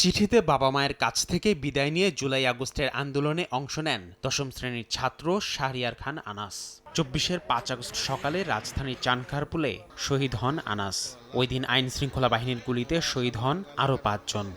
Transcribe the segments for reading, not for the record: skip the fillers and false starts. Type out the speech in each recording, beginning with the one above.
চিঠিতে বাবা মায়ের কাছ থেকে বিদায় নিয়ে জুলাই আগস্টের আন্দোলনে অংশ নেন দশম শ্রেণীর ছাত্র শাহরিয়ার খান আনাস। ২৪-এর ৫ আগস্ট সকালে রাজধানীর চানখারপুলে শহীদ হন আনাস। ওই দিন আইন শৃঙ্খলা বাহিনীর গুলিতে শহীদ হন আরও ৫ জন।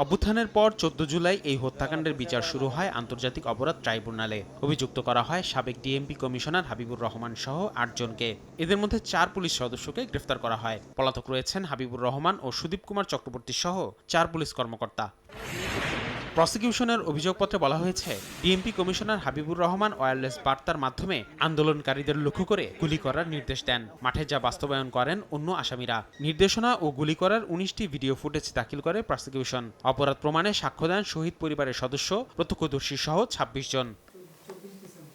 অভ্যুত্থানের পর ১৪ জুলাই এই হত্যাকাণ্ডের বিচার শুরু হয় আন্তর্জাতিক অপরাধ ট্রাইব্যুনালে। অভিযুক্ত করা হয় সাবেক ডিএমপি কমিশনার হাবিবুর রহমান সহ ৮ জনকে। এদের মধ্যে ৪ পুলিশ সদস্যকে গ্রেফতার করা হয়। পলাতক রয়েছেন হাবিবুর রহমান ও সুদীপ কুমার চক্রবর্তী সহ ৪ পুলিশ কর্মকর্তা। প্রসিকিউশনের অভিযোগপত্রে বলা হয়েছে, DMP commissioner Habibur Rahman wireless বার্তার মাধ্যমে আন্দোলনকারীদের লক্ষ্য করে গুলি করার নির্দেশ দেন। মাঠে যা বাস্তবায়ন করেন অন্য আসামিরা। নির্দেশনা ও গুলি করার ১৯টি ভিডিও ফুটেজ দাখিল করে প্রসিকিউশন। অপরাধ প্রমাণে সাক্ষ্য দেন শহীদ পরিবারের সদস্য, প্রত্যক্ষদর্শী সহ ২৬ জন।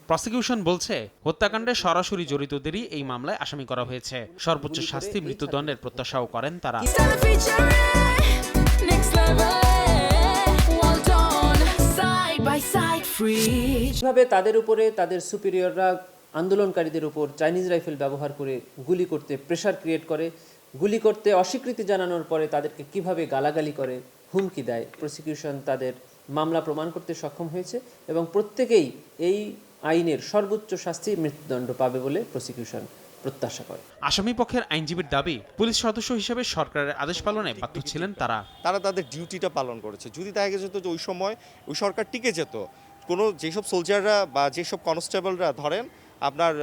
প্রসিকিউশন বলছে, হত্যাকাণ্ডে সরাসরি জড়িতদেরই এই মামলায় আসামি করা হয়েছে। সর্বোচ্চ শাস্তি মৃত্যুদণ্ডের প্রত্যাশাও করেন তারা। কিভাবে তাদের উপরে তাদের সুপিরিয়ররা আন্দোলনকারীদের উপর চাইনিজ রাইফেল ব্যবহার করে গুলি করতে প্রেসার ক্রিয়েট করে, গুলি করতে অস্বীকৃতি জানানোর পরে তাদেরকে কিভাবে গালাগালি করে, হুমকি দেয়। প্রসিকিউশন তাদের মামলা প্রমাণ করতে সক্ষম হয়েছে এবং প্রত্যেকেই এই আইনের সর্বোচ্চ শাস্তি মৃত্যুদণ্ড পাবে বলে প্রসিকিউশন প্রত্যাশা করে। আসামি পক্ষের আইনজীবীর দাবি, পুলিশ সদস্য হিসেবে সরকারের আদেশ পালনে বাধ্য ছিলেন তারা। তাদের ডিউটিটা পালন করেছে। যদি দেখা যেত যে ওই সময় ওই সরকার টিকে যেত, কোনো যেসব সোলজাররা বা যেসব কনস্টেবলরা ধরেন আপনার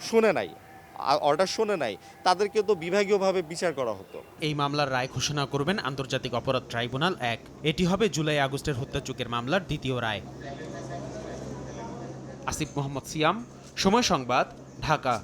শুনে নাই, অর্ডার শুনে নাই, তাদেরকে তো বিভাগীয়ভাবে বিচার করা হতো। এই মামলার রায় ঘোষণা করবেন আন্তর্জাতিক অপরাধ ট্রাইব্যুনাল ১। এটি হবে জুলাই আগস্টের হত্যাযজ্ঞের মামলার দ্বিতীয় রায়। আসিফ মোহাম্মদ সিয়াম, সময় সংবাদ, ঢাকা।